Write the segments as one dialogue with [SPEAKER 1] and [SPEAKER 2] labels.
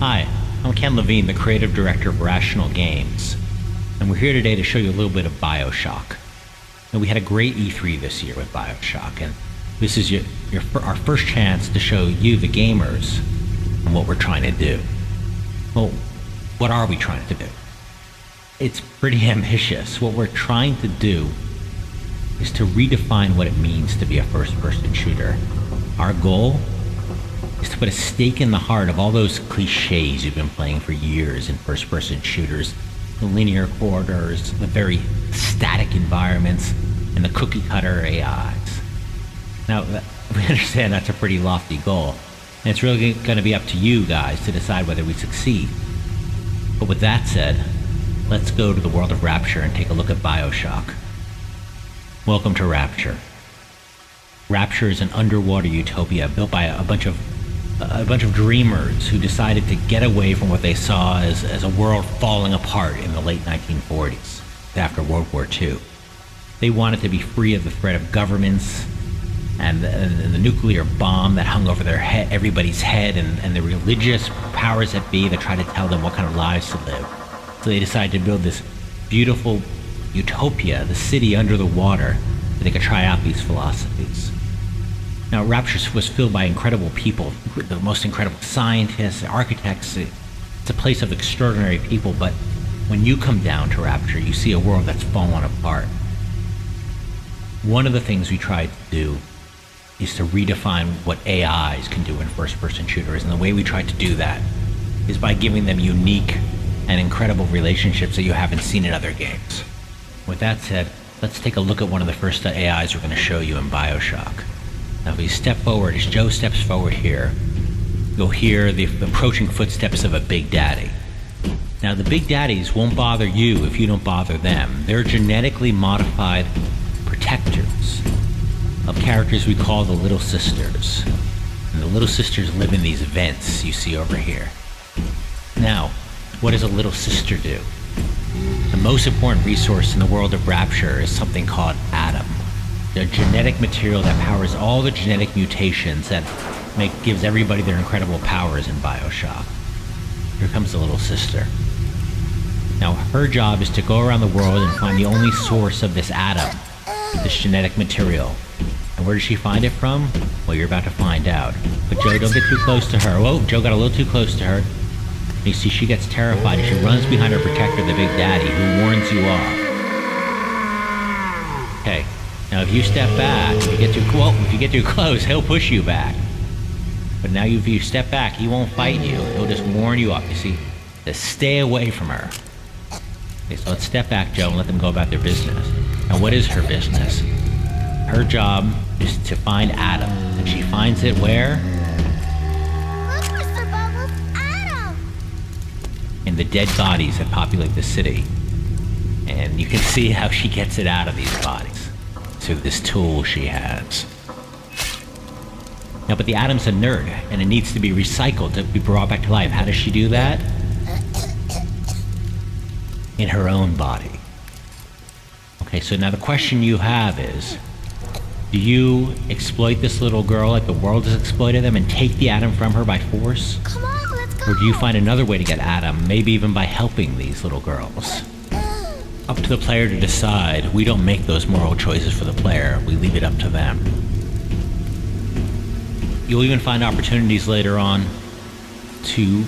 [SPEAKER 1] Hi, I'm Ken Levine, the creative director of Rational Games, and we're here today to show you a little bit of Bioshock. Now, we had a great E3 this year with Bioshock, and this is our first chance to show you, the gamers, what we're trying to do. Well, what are we trying to do? It's pretty ambitious. What we're trying to do is to redefine what it means to be a first-person shooter. Our goal is to put a stake in the heart of all those cliches you've been playing for years in first-person shooters. The linear corridors, the very static environments, and the cookie-cutter AIs. Now, we understand that's a pretty lofty goal, and it's really going to be up to you guys to decide whether we succeed. But with that said, let's go to the world of Rapture and take a look at Bioshock. Welcome to Rapture. Rapture is an underwater utopia built by a bunch of dreamers who decided to get away from what they saw as a world falling apart in the late 1940s, after World War II. They wanted to be free of the threat of governments and the nuclear bomb that hung over everybody's head, and the religious powers that be that tried to tell them what kind of lives to live. So they decided to build this beautiful utopia, the city under the water, so they could try out these philosophies. Now, Rapture was filled by incredible people, the most incredible scientists, architects. It's a place of extraordinary people, but when you come down to Rapture, you see a world that's fallen apart. One of the things we tried to do is to redefine what AIs can do in first-person shooters, and the way we tried to do that is by giving them unique and incredible relationships that you haven't seen in other games. With that said, let's take a look at one of the first AIs we're going to show you in Bioshock. Now, if you step forward, as Joe steps forward here, you'll hear the approaching footsteps of a Big Daddy. Now, the Big Daddies won't bother you if you don't bother them. They're genetically modified protectors of characters we call the Little Sisters. And the Little Sisters live in these vents you see over here. Now, what does a Little Sister do? The most important resource in the world of Rapture is something called Adam. The genetic material that powers all the genetic mutations that gives everybody their incredible powers in Bioshock. Here comes the Little Sister. Now, her job is to go around the world and find the only source of this Adam, this genetic material. And where does she find it from? Well, you're about to find out. But Joe, don't get too close to her. Whoa, Joe got a little too close to her. You see, she gets terrified and she runs behind her protector, the Big Daddy, who warns you off. Okay. Now, if you step back, if you get too close, he'll push you back. But now, if you step back, he won't fight you. He'll just warn you off. You see, to stay away from her. Okay, so let's step back, Joe, and let them go about their business. Now, what is her business? Her job is to find Adam, and she finds it where?
[SPEAKER 2] Look, Mr. Bubbles, Adam!
[SPEAKER 1] In the dead bodies that populate the city. And you can see how she gets it out of these bodies. Through this tool she has. Now, but the Atom's inert, and it needs to be recycled to be brought back to life. How does she do that? In her own body. Okay, so now the question you have is, do you exploit this little girl like the world has exploited them and take the Atom from her by force?
[SPEAKER 2] Come on, let's go!
[SPEAKER 1] Or do you find another way to get Adam, maybe even by helping these little girls? Up to the player to decide. We don't make those moral choices for the player. We leave it up to them. You'll even find opportunities later on to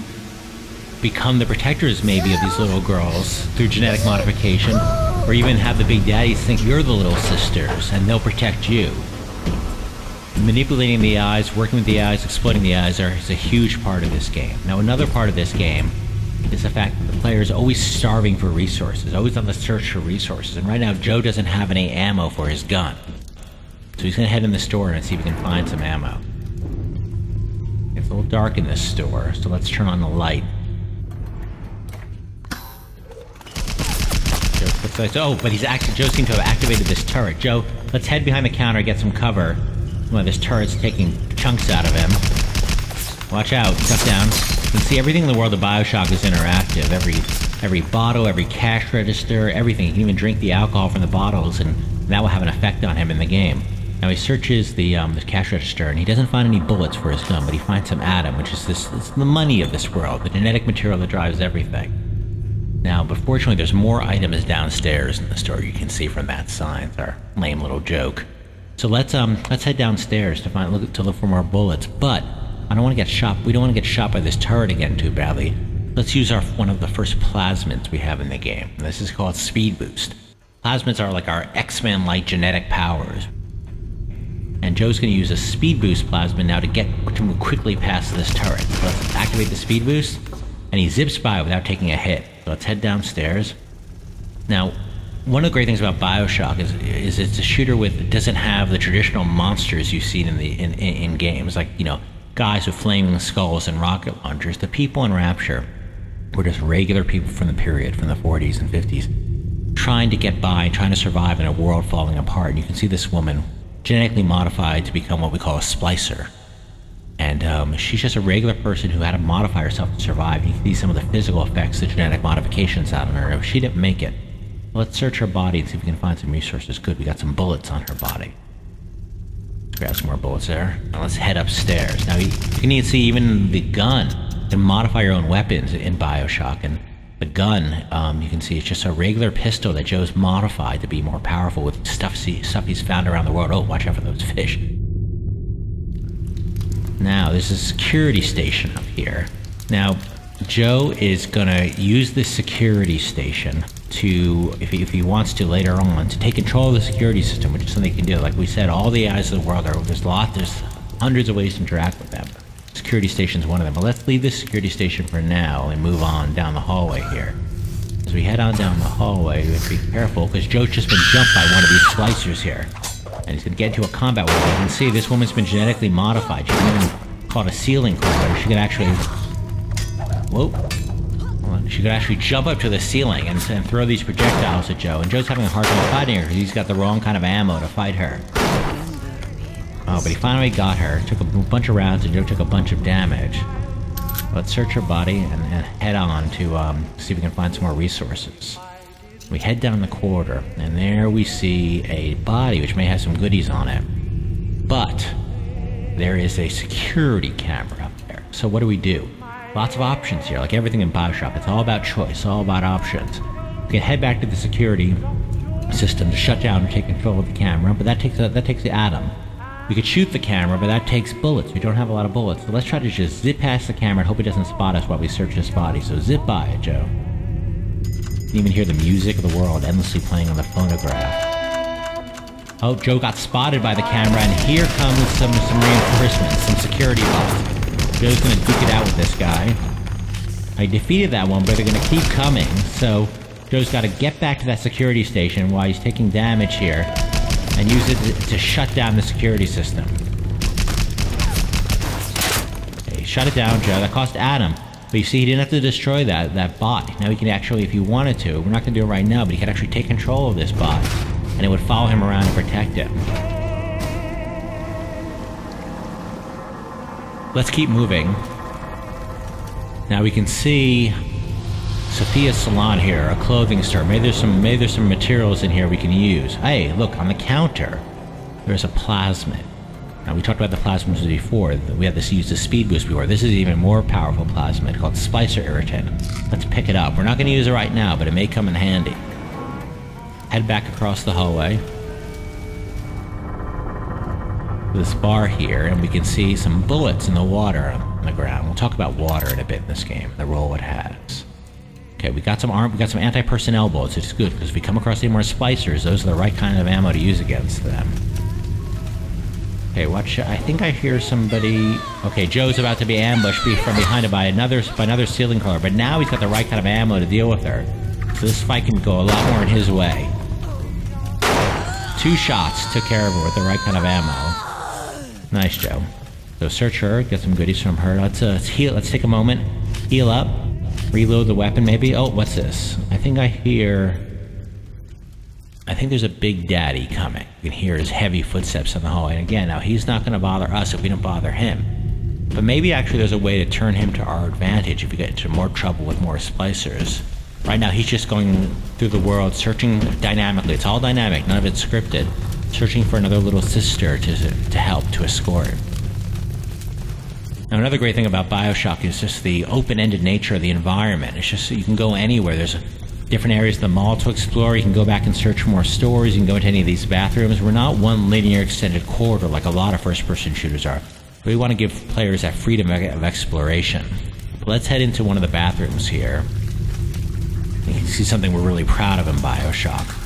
[SPEAKER 1] become the protectors, maybe, of these little girls through genetic modification, or even have the Big Daddies think you're the Little Sisters, and they'll protect you. Manipulating the eyes, working with the eyes, exploiting the eyes is a huge part of this game. Now, another part of this game is the fact that the player is always starving for resources, always on the search for resources. And right now, Joe doesn't have any ammo for his gun. So he's going to head in the store and see if he can find some ammo. It's a little dark in this store, so let's turn on the light. Oh, but Joe seems to have activated this turret. Joe, let's head behind the counter and get some cover. Well, this turret's taking chunks out of him. Watch out, duck down. You can see everything in the world of Bioshock is interactive. Every bottle, every cash register, everything. You can even drink the alcohol from the bottles, and that will have an effect on him in the game. Now he searches the cash register, and he doesn't find any bullets for his gun, but he finds some Adam, which is it's the money of this world, the genetic material that drives everything. Now, but fortunately, there's more items downstairs in the store. You can see from that sign. It's our lame little joke. So let's head downstairs to look for more bullets. But I don't want to get shot. We don't want to get shot by this turret again too badly. Let's use one of the first plasmids we have in the game. This is called Speed Boost. Plasmids are like our X-Men-like genetic powers. And Joe's going to use a Speed Boost plasmid now to move quickly past this turret. So let's activate the Speed Boost, and he zips by without taking a hit. So let's head downstairs. Now, one of the great things about Bioshock is it's a shooter that doesn't have the traditional monsters you've seen in games, like, you know, guys with flaming skulls and rocket launchers. The people in Rapture were just regular people from the period, from the 40s and 50s, trying to get by, trying to survive in a world falling apart. And you can see this woman genetically modified to become what we call a splicer. And she's just a regular person who had to modify herself to survive. You can see some of the physical effects the genetic modifications had on her. She didn't make it. Let's search her body and see if we can find some resources. Good, we got some bullets on her body. Let's grab some more bullets there. Now let's head upstairs. Now you can see even the gun. You can modify your own weapons in Bioshock. And the gun, you can see it's just a regular pistol that Joe's modified to be more powerful with stuff he's found around the world. Oh, watch out for those fish. Now, there's a security station up here. Now, Joe is gonna use this security station to, if he wants to later on, to take control of the security system, which is something he can do. Like we said, all the eyes of the world there's hundreds of ways to interact with them. Security station is one of them. But let's leave this security station for now and move on down the hallway here. As we head on down the hallway, we have to be careful because Joe's just been jumped by one of these splicers here. And he's going to get into a combat with her. You can see this woman's been genetically modified. She's even called a ceiling climber. She could actually... Whoa. She could actually jump up to the ceiling and throw these projectiles at Joe. And Joe's having a hard time fighting her because he's got the wrong kind of ammo to fight her. Oh, but he finally got her. Took a bunch of rounds and Joe took a bunch of damage. Let's search her body and head on to see if we can find some more resources. We head down the corridor, and there we see a body which may have some goodies on it. But there is a security camera up there. So what do? Lots of options here, like everything in Bioshock. It's all about choice, all about options. We can head back to the security system to shut down and take control of the camera, but that takes the Atom. We could shoot the camera, but that takes bullets. We don't have a lot of bullets. So let's try to just zip past the camera and hope it doesn't spot us while we search this body. So zip by it, Joe. You can even hear the music of the world endlessly playing on the phonograph. Oh, Joe got spotted by the camera, and here comes some reinforcements, some security bots. Joe's gonna duke it out with this guy. I defeated that one, but they're gonna keep coming, so Joe's gotta get back to that security station while he's taking damage here, and use it to shut down the security system. Okay, shut it down, Joe. That cost Adam. But you see, he didn't have to destroy that bot. Now he can actually, if he wanted to, we're not going to do it right now, but he could actually take control of this bot, and it would follow him around and protect him. Let's keep moving. Now we can see Sophia's salon here, a clothing store. Maybe there's some materials in here we can use. Hey, look, on the counter, there's a plasmid. Now, we talked about the plasmids before. We had use the speed boost before. This is an even more powerful plasmid called Splicer Irritant. Let's pick it up. We're not going to use it right now, but it may come in handy. Head back across the hallway. This bar here, and we can see some bullets in the water on the ground. We'll talk about water in a bit in this game, the role it has. Okay, we got some anti-personnel bullets, which is good, because if we come across any more splicers, those are the right kind of ammo to use against them. Okay, watch. I think I hear somebody. Okay, Joe's about to be ambushed from behind it by another ceiling crawler, but now he's got the right kind of ammo to deal with her. So this fight can go a lot more in his way. 2 shots took care of her with the right kind of ammo. Nice, Joe. So search her, get some goodies from her. Let's heal. Let's take a moment, heal up, reload the weapon maybe. Oh, what's this? I think there's a big daddy coming. You can hear his heavy footsteps in the hallway. And again, now he's not going to bother us if we don't bother him. But maybe actually there's a way to turn him to our advantage if we get into more trouble with more splicers. Right now he's just going through the world searching dynamically. It's all dynamic, none of it's scripted. searching for another little sister to help, to escort. Now, another great thing about Bioshock is just the open-ended nature of the environment. It's just, you can go anywhere. There's different areas of the mall to explore. You can go back and search for more stories. You can go into any of these bathrooms. We're not one linear extended corridor like a lot of first-person shooters are. We want to give players that freedom of exploration. Let's head into one of the bathrooms here. You can see something we're really proud of in Bioshock.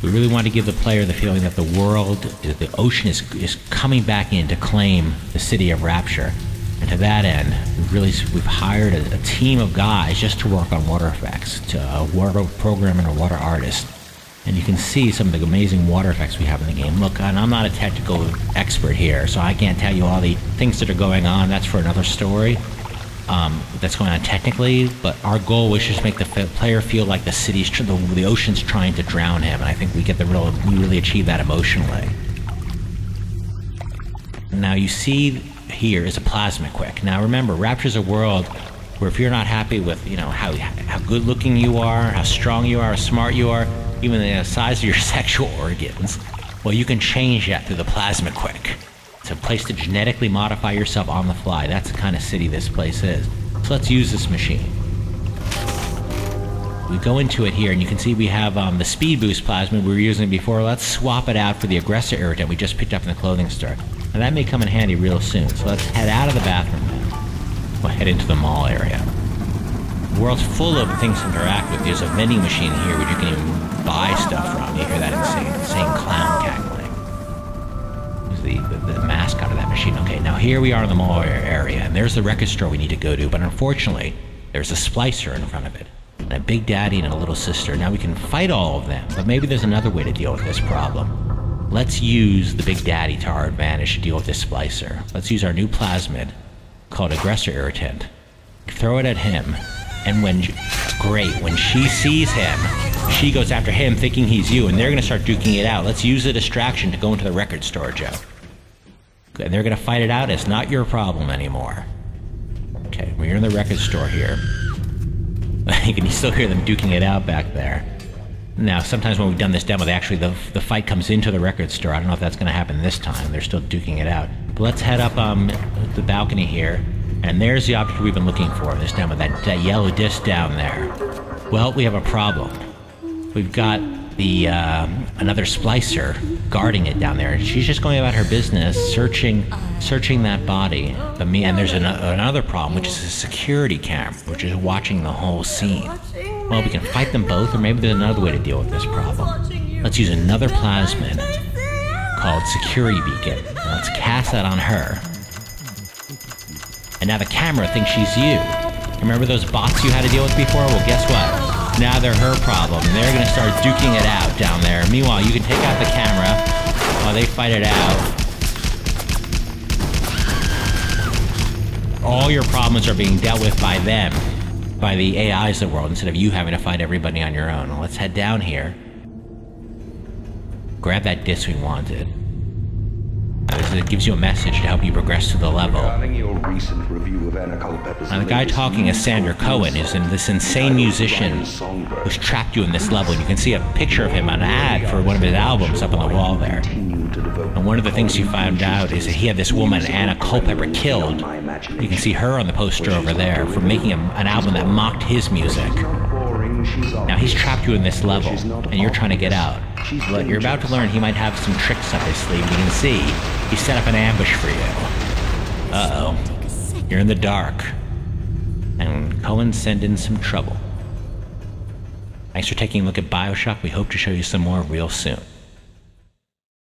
[SPEAKER 1] We really want to give the player the feeling that the world, the ocean is coming back in to claim the city of Rapture. And to that end, we've hired a team of guys just to work on water effects, a water programmer and a water artist. And you can see some of the amazing water effects we have in the game. Look, and I'm not a technical expert here, so I can't tell you all the things that are going on. That's for another story. That's going on technically, but our goal was just to make the player feel like the ocean's trying to drown him, and I think we really achieve that emotionally. Now you see here is a plasma quick. Now remember, Rapture's a world where if you're not happy with, how good looking you are, how strong you are, how smart you are, even the size of your sexual organs, well, you can change that through the plasma quick. It's a place to genetically modify yourself on the fly. That's the kind of city this place is. So let's use this machine. We go into it here, and you can see we have the speed boost plasma we were using before. Let's swap it out for the aggressor irritant we just picked up in the clothing store. And that may come in handy real soon. So let's head out of the bathroom now. We'll head into the mall area. The world's full of things to interact with. There's a vending machine here where you can even buy stuff from. You hear that insane clown cackling. The mascot of that machine. Okay, now here we are in the mall area, and there's the record store we need to go to, but unfortunately, there's a splicer in front of it, and a big daddy and a little sister. Now we can fight all of them, but maybe there's another way to deal with this problem. Let's use the big daddy to our advantage to deal with this splicer. Let's use our new plasmid, called aggressor irritant. Throw it at him, and when she sees him, she goes after him thinking he's you, and they're going to start duking it out. Let's use the distraction to go into the record store, Joe. And they're going to fight it out. It's not your problem anymore. Okay, we're in the record store here. You can still hear them duking it out back there. Now, sometimes when we've done this demo, the fight comes into the record store. I don't know if that's going to happen this time. They're still duking it out. But let's head up the balcony here. And there's the object we've been looking for in this demo, that yellow disc down there. Well, we have a problem. We've got another splicer guarding it down there, and she's just going about her business, searching that body. And there's another problem, which is a security cam, which is watching the whole scene. Well, we can fight them both, or maybe there's another way to deal with this problem. Let's use another plasmid called security beacon. Now let's cast that on her. And now the camera thinks she's you. Remember those bots you had to deal with before? Well, guess what? Now they're her problem. They're going to start duking it out down there. Meanwhile, you can take out the camera while they fight it out. All your problems are being dealt with by them, by the AIs of the world, instead of you having to fight everybody on your own. Well, let's head down here. Grab that disc we wanted. It gives you a message to help you progress to the level.
[SPEAKER 3] Your recent review of
[SPEAKER 1] now the guy talking is Sander Cohen, who's this insane musician who's trapped you in this level. You can see a picture of him on an ad for one of his albums up on the wall there. And one of the things you found out is that he had this woman, Anna Culpepper, killed. You can see her on the poster over there for making an album that mocked his music. Now he's trapped you in this level, and you're trying to get out. But you're about to learn he might have some tricks up his sleeve. You can see he set up an ambush for you. Uh-oh. You're in the dark. And Cohen's sent in some trouble. Thanks for taking a look at Bioshock. We hope to show you some more real soon.